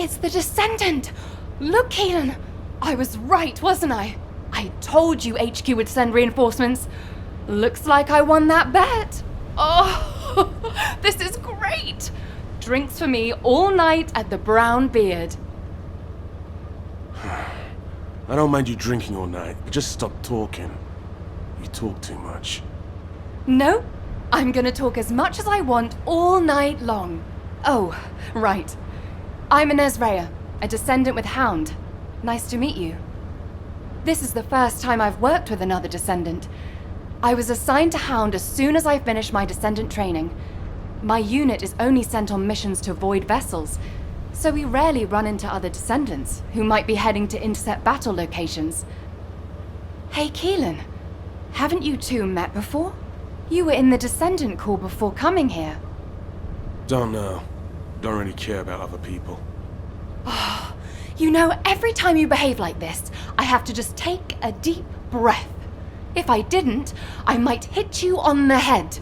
It's the Descendant! Look, Keelan! I was right, wasn't I? I told you HQ would send reinforcements. Looks like I won that bet. Oh, this is great! Drinks for me all night at the Brown Beard. I don't mind you drinking all night, but just stop talking. You talk too much. No, I'm gonna talk as much as I want all night long. Oh, right. I'm Inez Rhea, a Descendant with Hound. Nice to meet you. This is the first time I've worked with another Descendant. I was assigned to Hound as soon as I finished my Descendant training. My unit is only sent on missions to void vessels, so we rarely run into other Descendants who might be heading to intercept battle locations. Hey, Keelan, haven't you two met before? You were in the Descendant Corps before coming here. Don't know. Don't really care about other people. You know, every time you behave like this, I have to just take a deep breath. If I didn't, I might hit you on the head.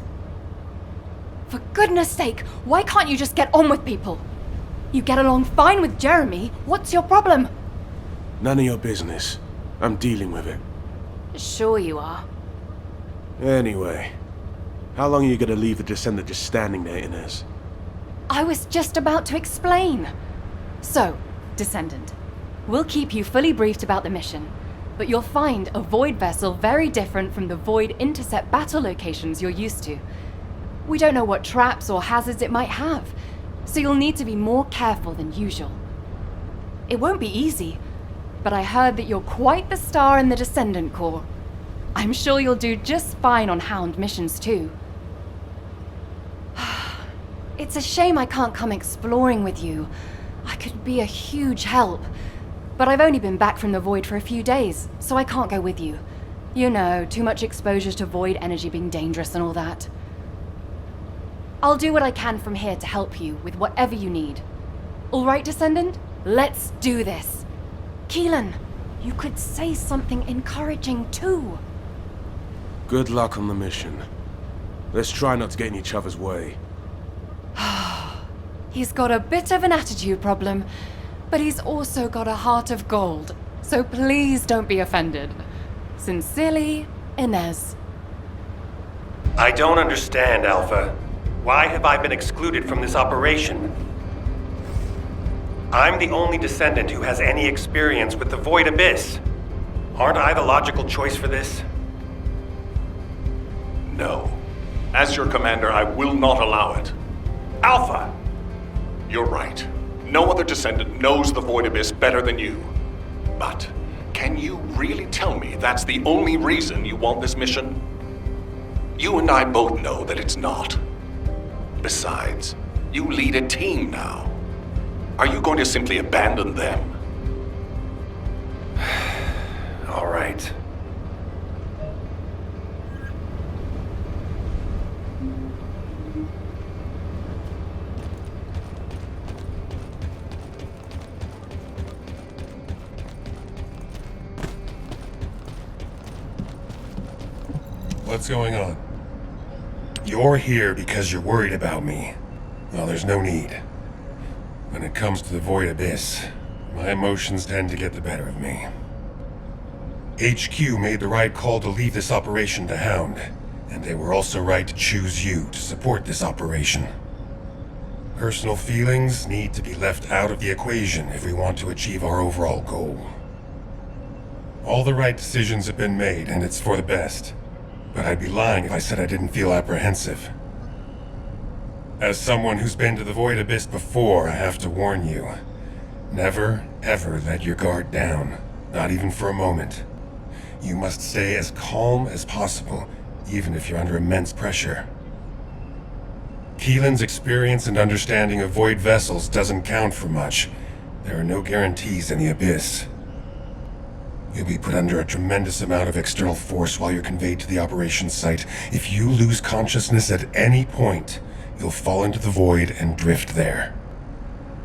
For goodness sake, why can't you just get on with people? You get along fine with Jeremy. What's your problem? None of your business. I'm dealing with it. Sure you are. Anyway, how long are you gonna leave the Descendant just standing there, Inez? I was just about to explain. So, Descendant, we'll keep you fully briefed about the mission, but you'll find a void vessel very different from the void intercept battle locations you're used to. We don't know what traps or hazards it might have, so you'll need to be more careful than usual. It won't be easy, but I heard that you're quite the star in the Descendant Corps. I'm sure you'll do just fine on Hound missions too. It's a shame I can't come exploring with you. I could be a huge help, but I've only been back from the Void for a few days, so I can't go with you. You know, too much exposure to Void energy being dangerous and all that. I'll do what I can from here to help you with whatever you need. All right, Descendant? Let's do this. Keelan, you could say something encouraging too. Good luck on the mission. Let's try not to get in each other's way. He's got a bit of an attitude problem, but he's also got a heart of gold, so please don't be offended. Sincerely, Inez. I don't understand, Alpha. Why have I been excluded from this operation? I'm the only Descendant who has any experience with the Void Abyss. Aren't I the logical choice for this? No. As your commander, I will not allow it. Alpha! You're right. No other Descendant knows the Void Abyss better than you. But can you really tell me that's the only reason you want this mission? You and I both know that it's not. Besides, you lead a team now. Are you going to simply abandon them? All right. What's going on? You're here because you're worried about me. Well, there's no need. When it comes to the Void Abyss, my emotions tend to get the better of me. HQ made the right call to leave this operation to Hound, and they were also right to choose you to support this operation. Personal feelings need to be left out of the equation if we want to achieve our overall goal. All the right decisions have been made, and it's for the best. But I'd be lying if I said I didn't feel apprehensive. As someone who's been to the Void Abyss before, I have to warn you. Never, ever let your guard down. Not even for a moment. You must stay as calm as possible, even if you're under immense pressure. Keelan's experience and understanding of Void vessels doesn't count for much. There are no guarantees in the Abyss. You'll be put under a tremendous amount of external force while you're conveyed to the operations site. If you lose consciousness at any point, you'll fall into the Void and drift there.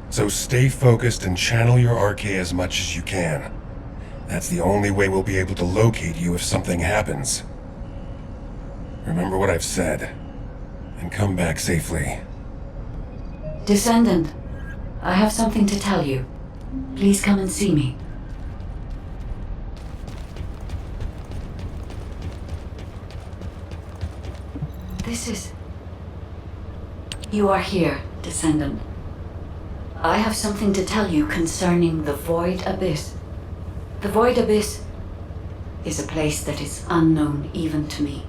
So stay focused and channel your RK as much as you can. That's the only way we'll be able to locate you if something happens. Remember what I've said, and come back safely. Descendant, I have something to tell you. Please come and see me. This is... You are here, Descendant. I have something to tell you concerning the Void Abyss. The Void Abyss is a place that is unknown even to me.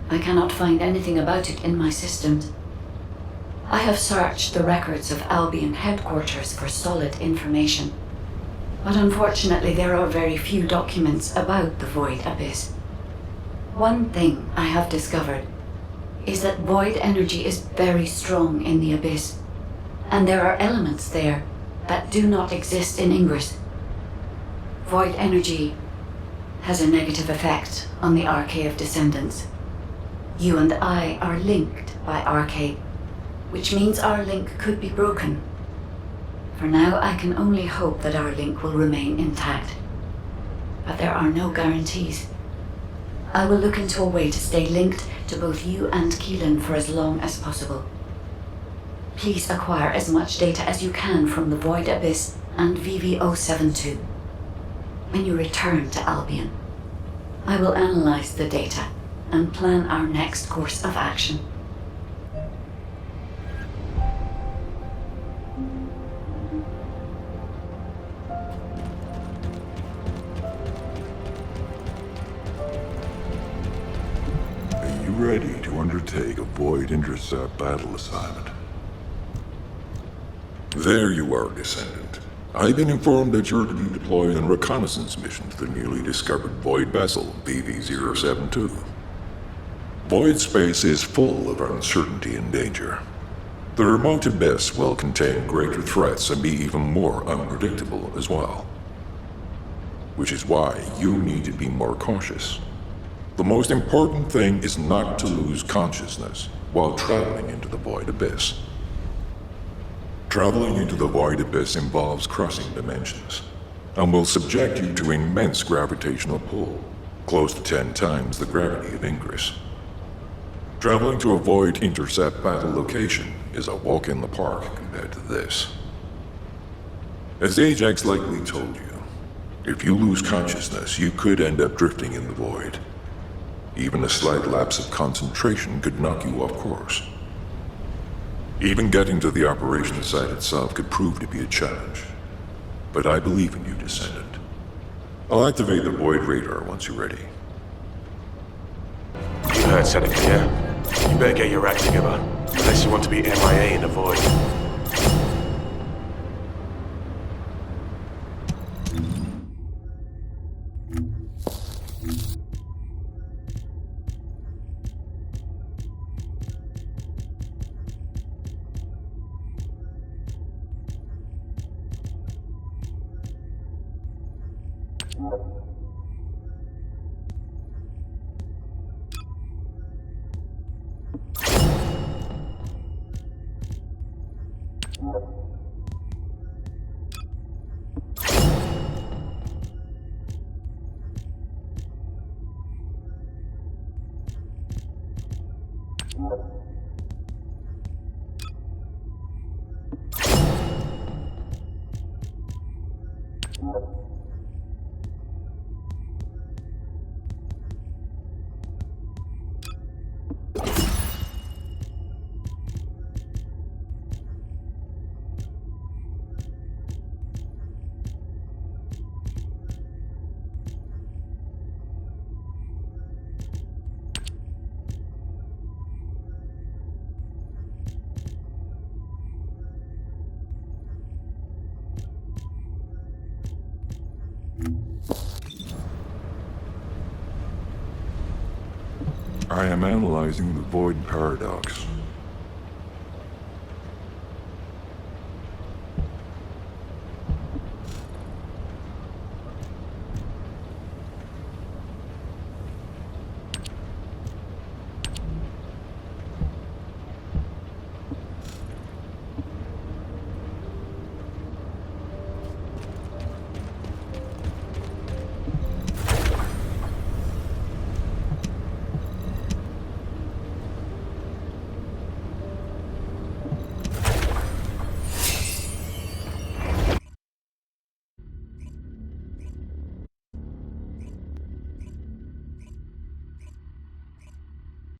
I cannot find anything about it in my systems. I have searched the records of Albion headquarters for solid information, but unfortunately there are very few documents about the Void Abyss. One thing I have discovered is that void energy is very strong in the Abyss, and there are elements there that do not exist in Ingress. Void energy has a negative effect on the Arcade of Descendants. You and I are linked by Arcade, which means our link could be broken. For now, I can only hope that our link will remain intact. But there are no guarantees. I will look into a way to stay linked to both you and Keelan for as long as possible. Please acquire as much data as you can from the Void Abyss and VV-072. When you return to Albion, I will analyze the data and plan our next course of action. Are you ready to undertake a Void Intercept battle assignment? There you are, Descendant. I've been informed that you're to be deployed on a reconnaissance mission to the newly discovered Void vessel, VV-072. Void space is full of uncertainty and danger. The remote abyss will contain greater threats and be even more unpredictable as well. Which is why you need to be more cautious. The most important thing is not to lose consciousness while traveling into the Void Abyss. Traveling into the Void Abyss involves crossing dimensions, and will subject you to immense gravitational pull, close to 10 times the gravity of Ingress. Traveling to a Void Intercept battle location is a walk in the park compared to this. As Ajax likely told you, if you lose consciousness, you could end up drifting in the void. Even a slight lapse of concentration could knock you off course. Even getting to the operation site itself could prove to be a challenge. But I believe in you, Descendant. I'll activate the Void Radar once you're ready. You heard Seneca, yeah? You better get your act together, unless you want to be MIA in the Void. I am analyzing the Void Paradox.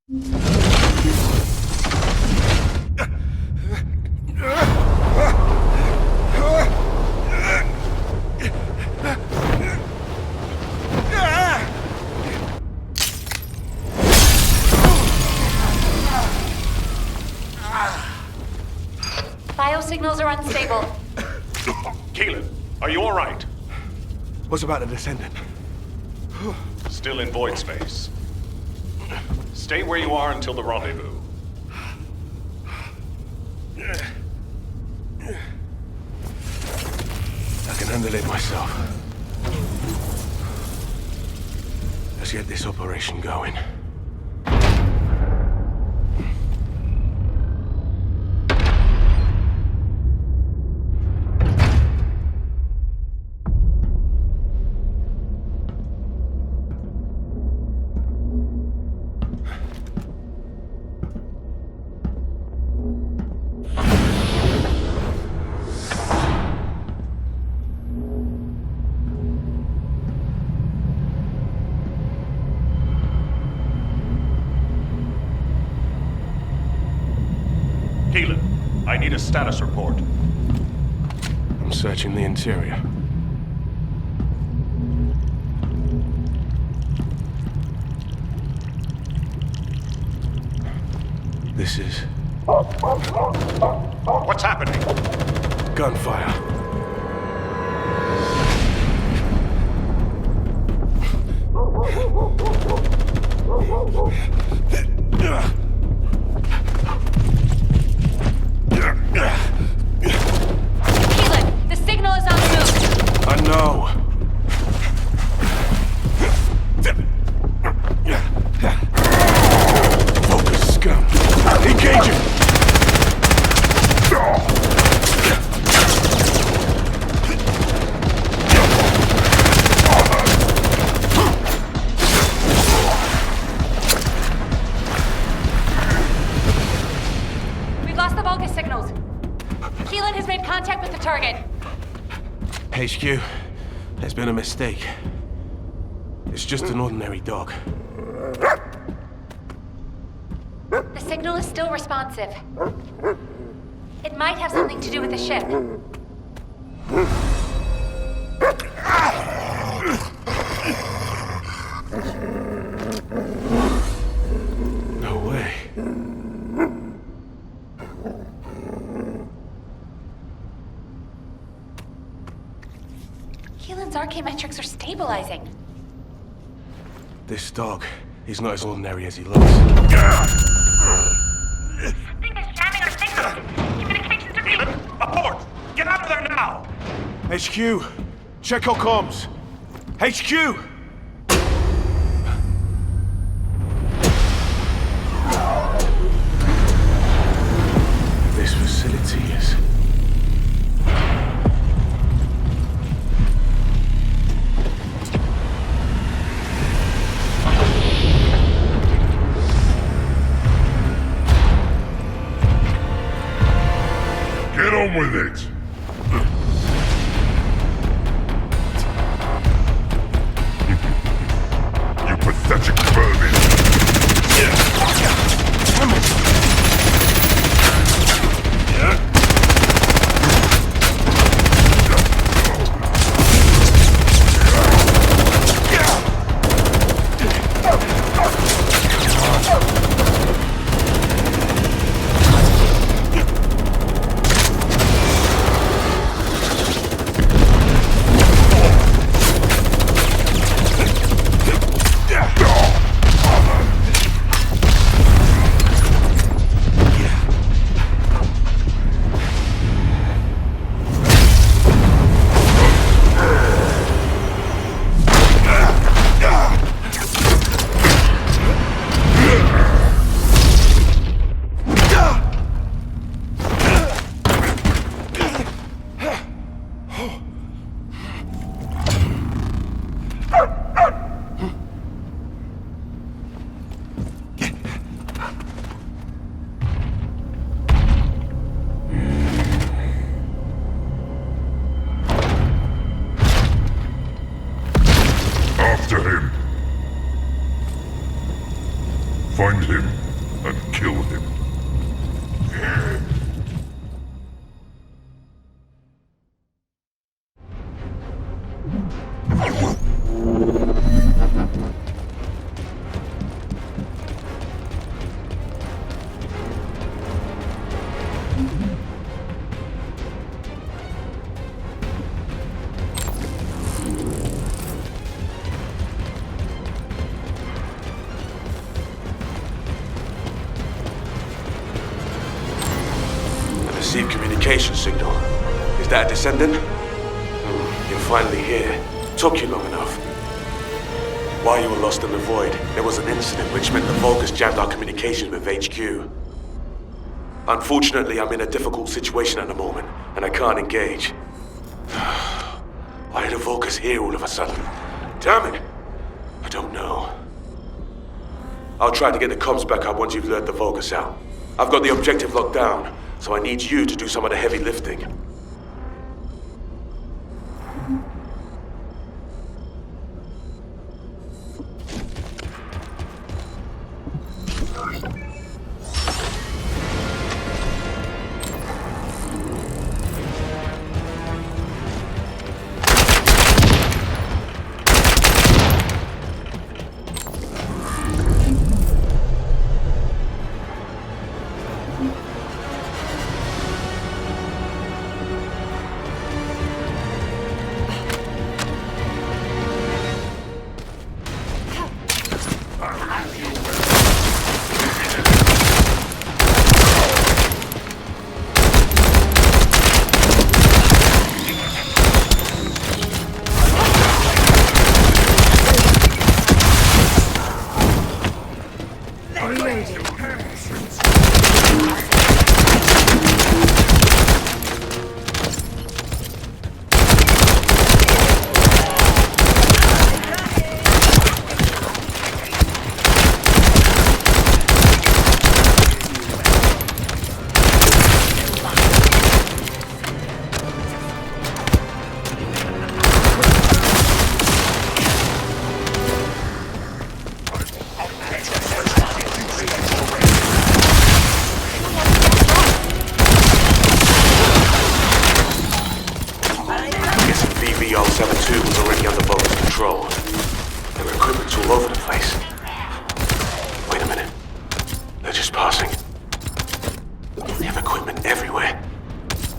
Biosignals are unstable. Keelan, are you alright? What's about the Descendant? Still in void space. Stay where you are until the rendezvous. I can handle it myself. Let's get this operation going. Keelan, I need a status report. I'm searching the interior. This is What's happening? gunfire. Keelan, the signal is on move. I know. Focus, scum. Engaging. We've lost the Vulgus signals. Keelan has made contact with the target. HQ, there's been a mistake. It's just an ordinary dog. The signal is still responsive. It might have something to do with the ship. No way. Keelan's archaeometrics are stabilizing. This dog, he's not as ordinary as he looks. Thing is jamming our signal. Communications are Keelan, abort! Get out of there now! HQ, check your comms. HQ! This facility is... Get on with it! You pathetic vermin! Find him and kill him. Received communication signal. Is that a Descendant? You're finally here. Took you long enough. While you were lost in the void, there was an incident which meant the Vulgus jammed our communication with HQ. Unfortunately, I'm in a difficult situation at the moment, and I can't engage. Why are the Vulgus here all of a sudden? Damn it! I don't know. I'll try to get the comms back up once you've lured the Vulgus out. I've got the objective locked down, so I need you to do some of the heavy lifting.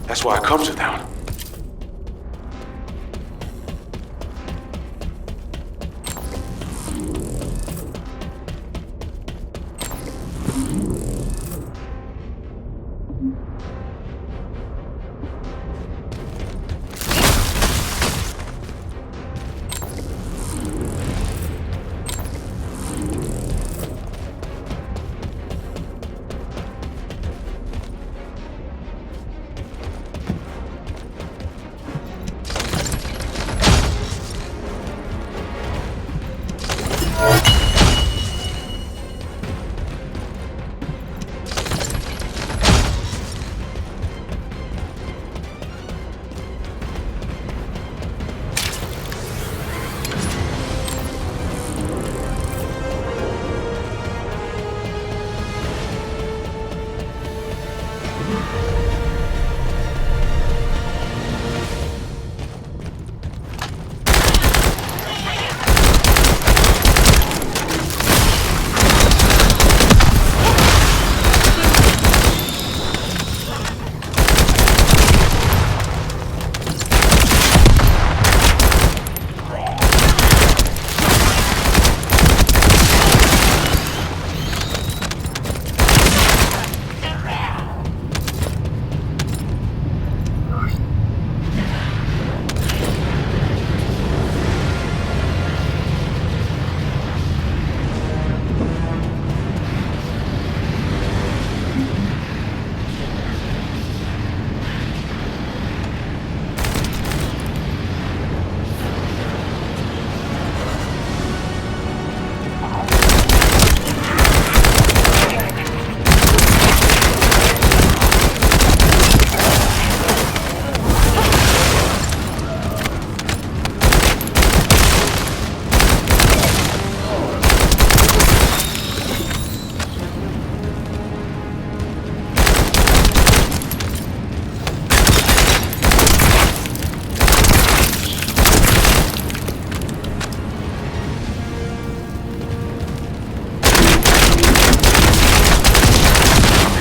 That's why I come to town.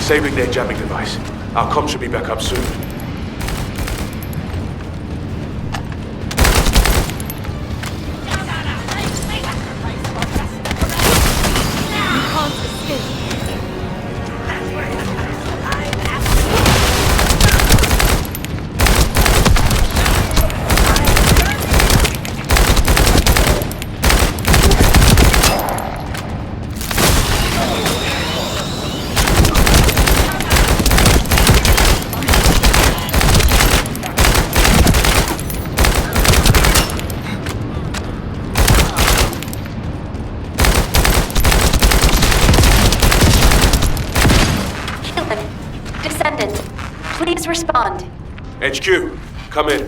Disabling their jamming device. Our comm should be back up soon. Descendant, please respond. HQ, come in.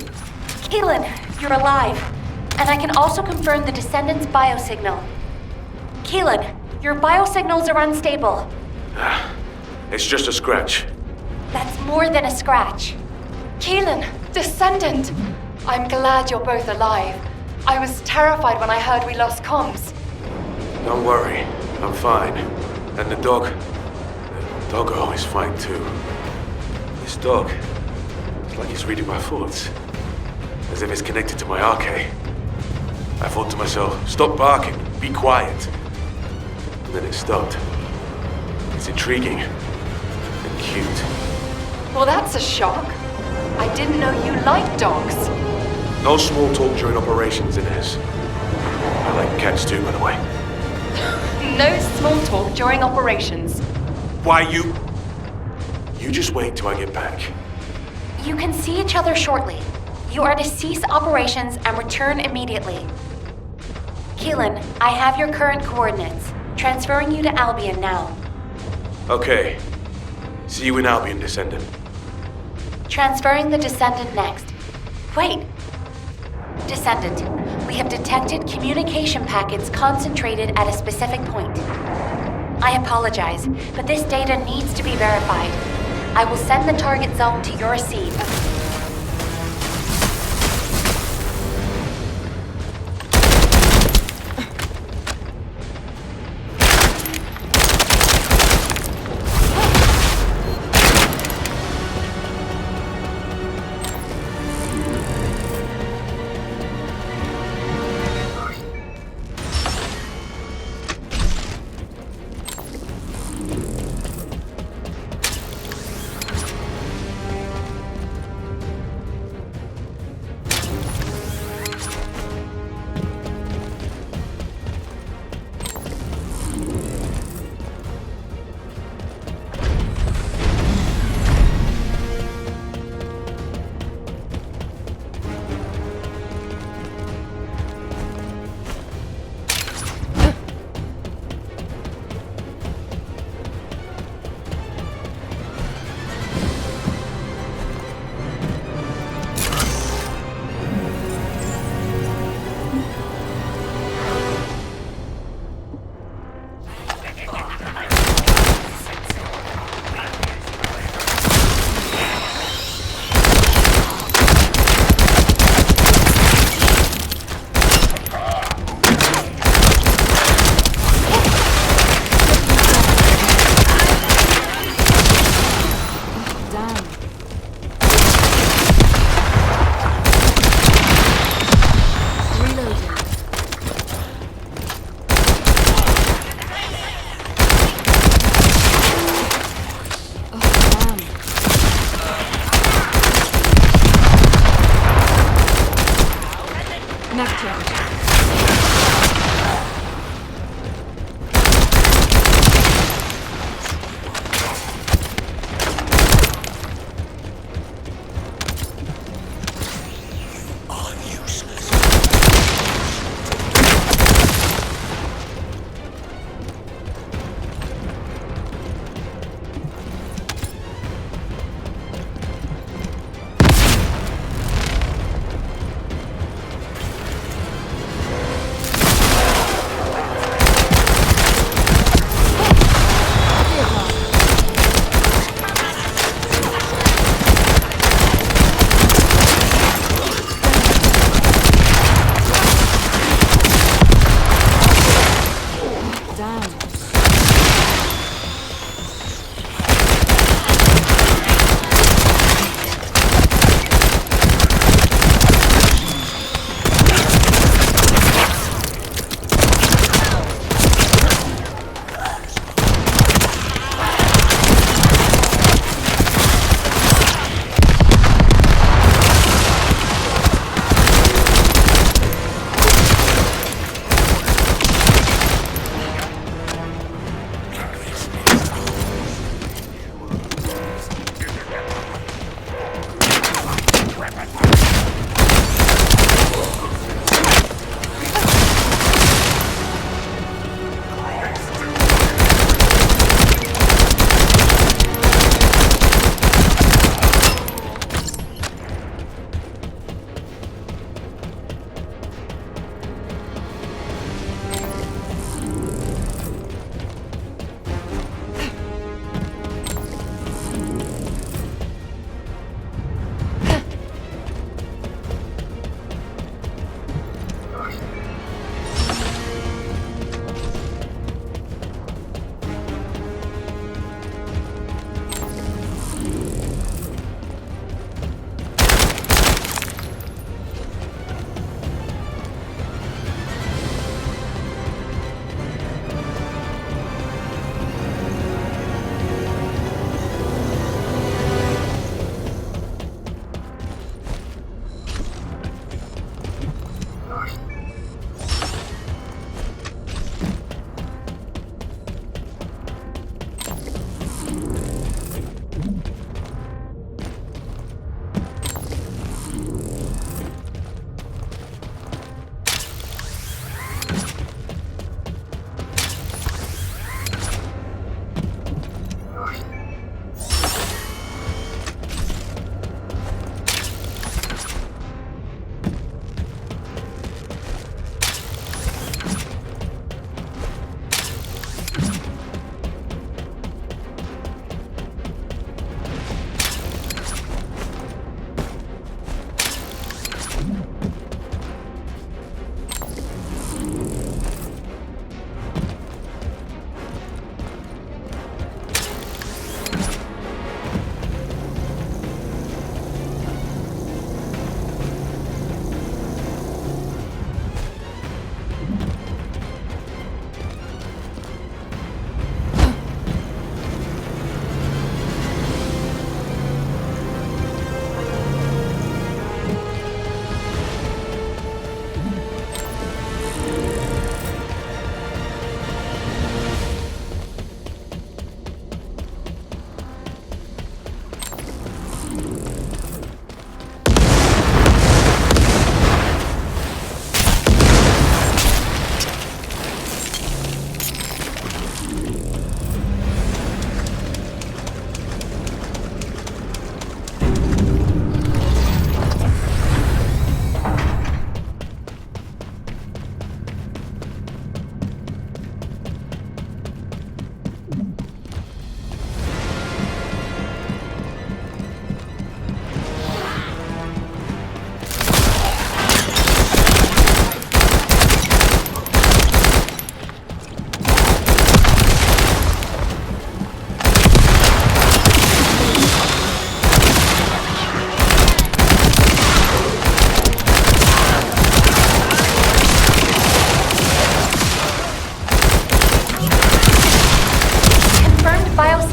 Keelan, you're alive. And I can also confirm the Descendant's biosignal. Keelan, your biosignals are unstable. It's just a scratch. That's more than a scratch. Keelan, Descendant! I'm glad you're both alive. I was terrified when I heard we lost comms. Don't worry, I'm fine. And the doggo is fine too. This dog, it's like he's reading my thoughts. As if it's connected to my arcade. I thought to myself, stop barking, be quiet. And then it stopped. It's intriguing and cute. Well, that's a shock. I didn't know you liked dogs. No small talk during operations, Inez. I like cats too, by the way. No small talk during operations. Why you just wait till I get back. You can see each other shortly. You are to cease operations and return immediately. Keelan, I have your current coordinates. Transferring you to Albion now. Okay. See you in Albion, Descendant. Transferring the Descendant next. Wait. Descendant, we have detected communication packets concentrated at a specific point. I apologize, but this data needs to be verified. I will send the target zone to your receive.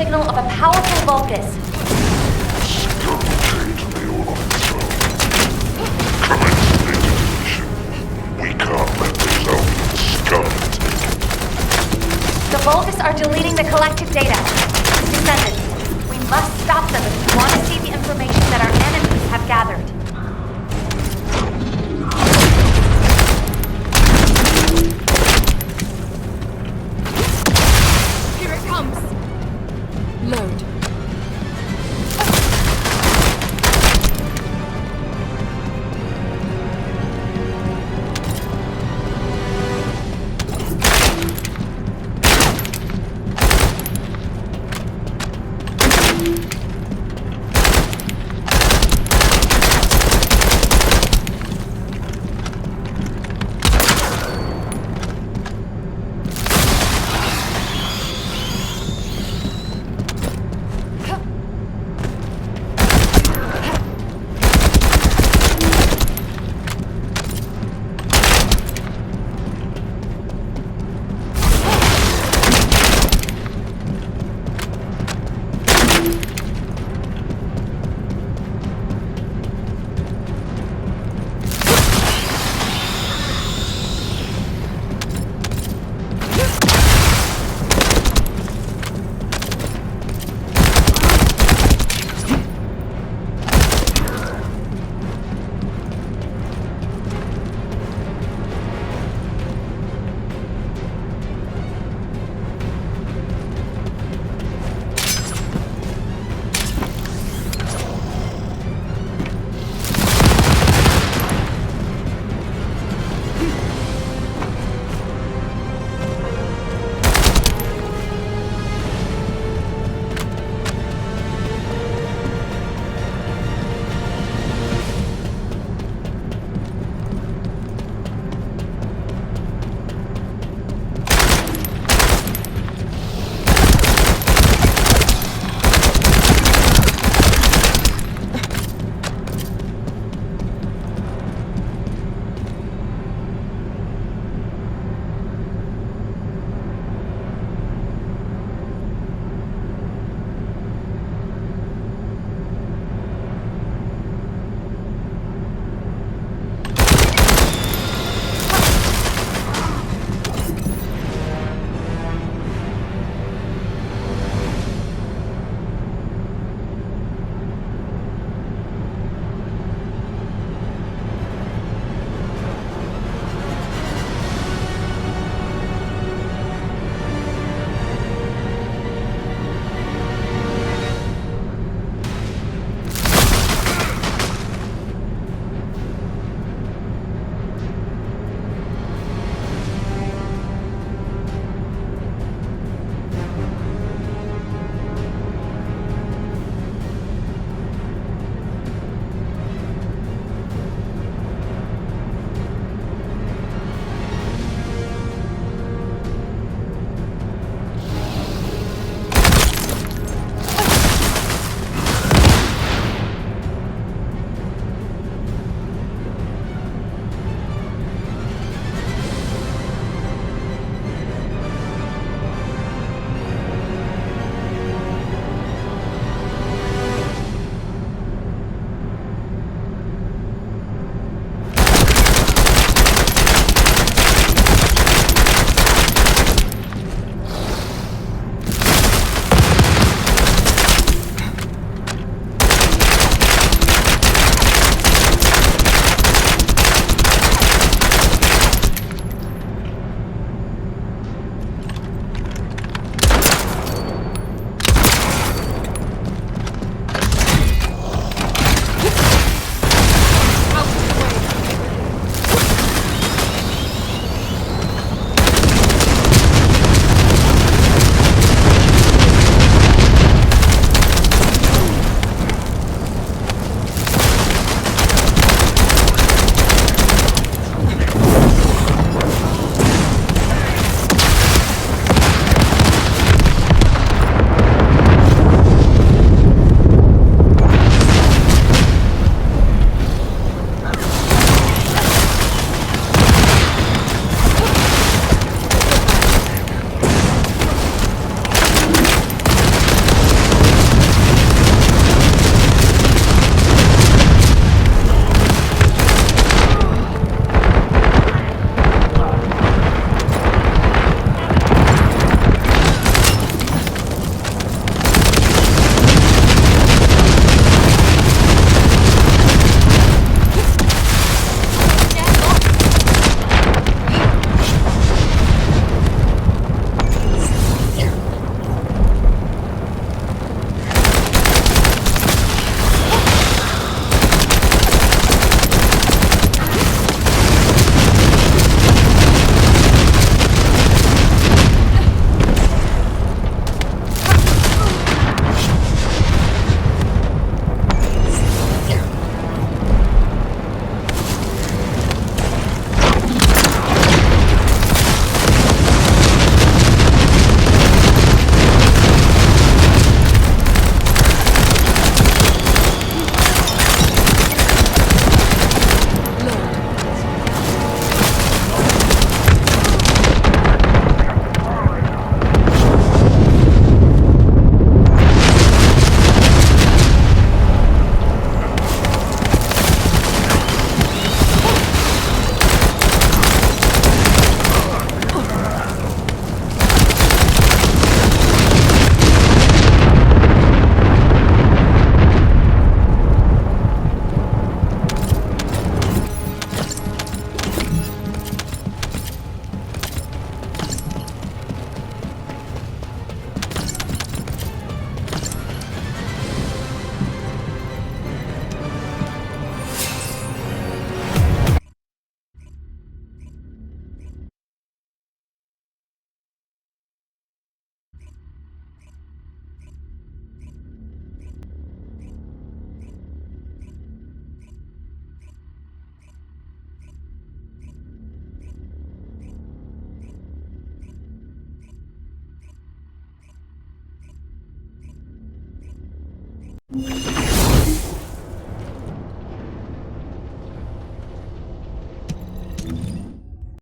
signal of a powerful Vulgus. We can't let this out. Scum take it. The Vulgus are deleting the collected data. Descendant, we must stop them if we want to see the information that our enemies have gathered. Here it comes! Load.